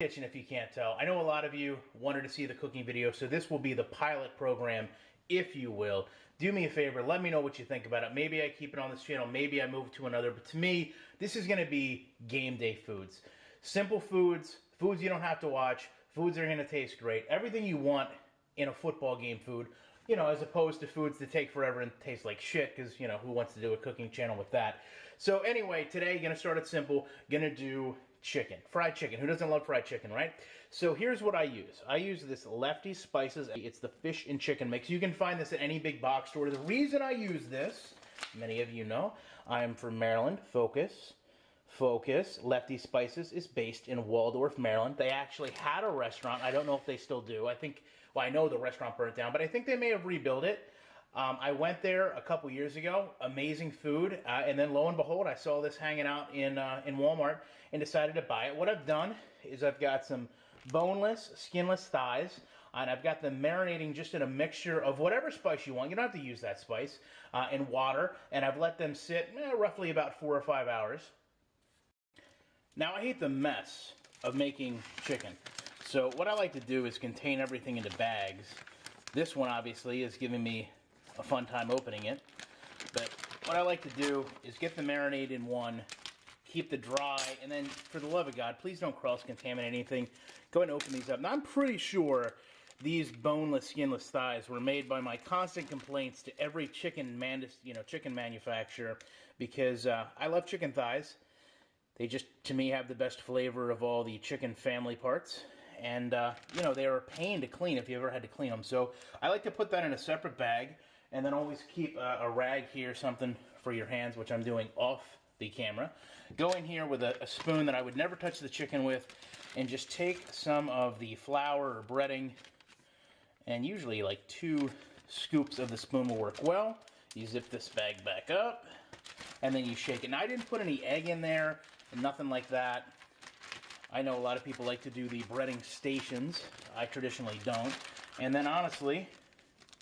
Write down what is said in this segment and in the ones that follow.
Kitchen, if you can't tell. I know a lot of you wanted to see the cooking video, so this will be the pilot program, if you will. Do me a favor, let me know what you think about it. Maybe I keep it on this channel, maybe I move to another, but to me, this is going to be game day foods. Simple foods, foods you don't have to watch, foods that are going to taste great. Everything you want in a football game food, you know, as opposed to foods that take forever and taste like shit, because, you know, who wants to do a cooking channel with that? So anyway, today, going to start it simple, going to do chicken, fried chicken. Who doesn't love fried chicken, right? So here's what I use. I use this Lefty Spices. It's the fish and chicken mix. You can find this at any big box store. The reason I use this, many of you know, I am from Maryland. Focus. Lefty Spices is based in Waldorf, Maryland. They actually had a restaurant. I don't know if they still do. I think, well, I know the restaurant burnt down, but I think they may have rebuilt it. I went there a couple years ago. Amazing food, and then lo and behold, I saw this hanging out in Walmart and decided to buy it. What I've done is I've got some boneless, skinless thighs, and I've got them marinating just in a mixture of whatever spice you want. You don't have to use that spice, in water, and I've let them sit roughly about 4 or 5 hours. Now, I hate the mess of making chicken, so what I like to do is contain everything into bags. This one, obviously, is giving me a fun time opening it, but what I like to do is get the marinade in one, keep the dry, and then, for the love of God, please don't cross-contaminate anything. Go ahead and open these up. Now, I'm pretty sure these boneless, skinless thighs were made by my constant complaints to every chicken manufacturer, because I love chicken thighs. They just, to me, have the best flavor of all the chicken family parts. And, you know, they're a pain to clean if you ever had to clean them. So I like to put that in a separate bag, and then always keep a rag here, something for your hands, which I'm doing off the camera. Go in here with a spoon that I would never touch the chicken with, and just take some of the flour or breading, and usually like 2 scoops of the spoon will work well. You zip this bag back up, and then you shake it. Now, I didn't put any egg in there, nothing like that. I know a lot of people like to do the breading stations. I traditionally don't. And then, honestly,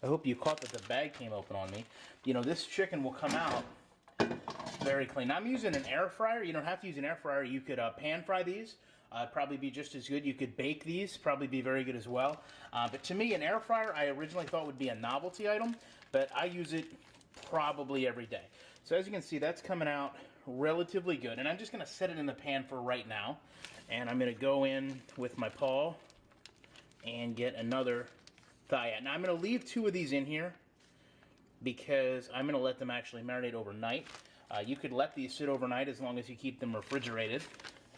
I hope you caught that the bag came open on me. You know, this chicken will come out very clean. Now, I'm using an air fryer. You don't have to use an air fryer. You could pan fry these. Probably be just as good. You could bake these. Probably be very good as well. But to me, an air fryer, I originally thought would be a novelty item, but I use it probably every day. So as you can see, that's coming out relatively good. And I'm just going to set it in the pan for right now. And I'm going to go in with my paw and get another thigh out. Now, I'm going to leave 2 of these in here because I'm going to let them actually marinate overnight. You could let these sit overnight as long as you keep them refrigerated,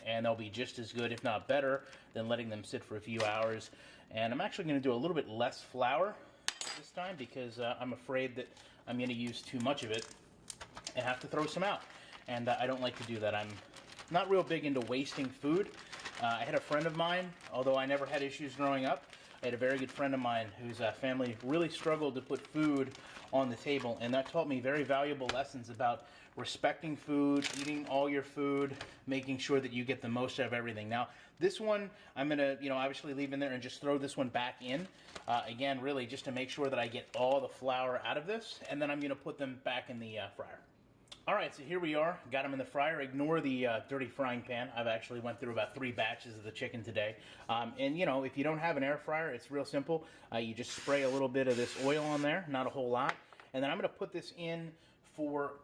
and they'll be just as good, if not better, than letting them sit for a few hours. And I'm actually going to do a little bit less flour this time because I'm afraid that I'm going to use too much of it and have to throw some out. And I don't like to do that. I'm not real big into wasting food. I had a friend of mine, although I never had issues growing up, I had a very good friend of mine whose family really struggled to put food on the table, and that taught me very valuable lessons about respecting food, eating all your food, making sure that you get the most out of everything. Now, this one, I'm going to, you know, obviously leave in there and just throw this one back in. Again, really just to make sure that I get all the flour out of this, and then I'm going to put them back in the fryer. Alright, so here we are. Got them in the fryer. Ignore the dirty frying pan. I've actually went through about 3 batches of the chicken today. And, you know, if you don't have an air fryer, it's real simple. You just spray a little bit of this oil on there, not a whole lot. And then I'm going to put this in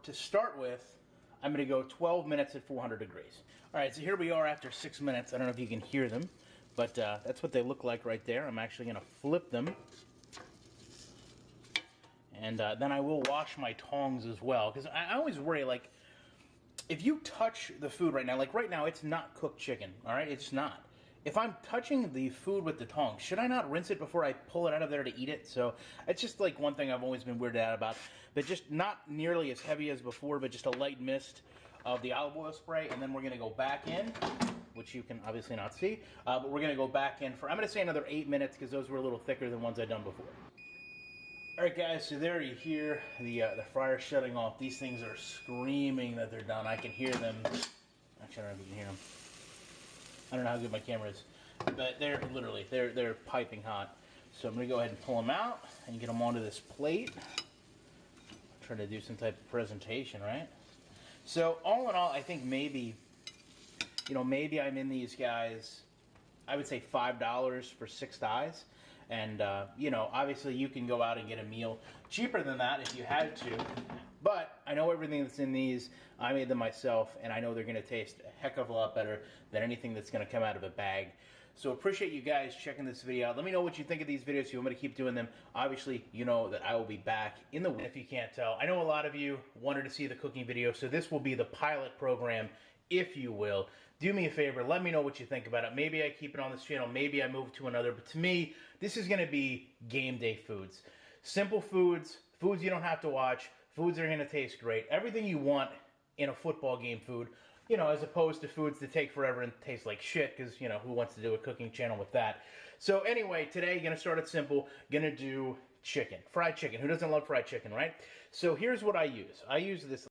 to start with, I'm going to go 12 minutes at 400 degrees. Alright, so here we are after 6 minutes. I don't know if you can hear them, but that's what they look like right there. I'm actually going to flip them. And then I will wash my tongs as well, because I always worry, like, if you touch the food right now, like right now, it's not cooked chicken, all right? It's not. If I'm touching the food with the tongs, should I not rinse it before I pull it out of there to eat it? So it's just like one thing I've always been weirded out about. But just not nearly as heavy as before, but just a light mist of the olive oil spray, and then we're going to go back in, which you can obviously not see, but we're going to go back in for, I'm going to say another 8 minutes, because those were a little thicker than ones I've done before. Alright guys, so there you hear the fryer shutting off. These things are screaming that they're done. I can hear them. Actually, I don't know if you can hear them. I don't know how good my camera is. But they're literally, they're piping hot. So I'm going to go ahead and pull them out and get them onto this plate. Try to do some type of presentation, right? So all in all, I think maybe, you know, maybe I'm in these guys I would say $5 for 6 thighs. And, you know, obviously you can go out and get a meal cheaper than that if you had to. But I know everything that's in these. I made them myself, and I know they're going to taste a heck of a lot better than anything that's going to come out of a bag. So appreciate you guys checking this video out. Let me know what you think of these videos if you want me to keep doing them. Obviously, you know that I will be back in the week. If you can't tell, I know a lot of you wanted to see the cooking video, so this will be the pilot program, if you will. Do me a favor, let me know what you think about it. Maybe I keep it on this channel, maybe I move to another, but to me, this is going to be game day foods. Simple foods, foods you don't have to watch, foods that are going to taste great. Everything you want in a football game food, you know, as opposed to foods that take forever and taste like shit, because, you know, who wants to do a cooking channel with that? So anyway, today, gonna start it simple. Gonna do chicken, fried chicken. Who doesn't love fried chicken, right? So here's what I use. I use this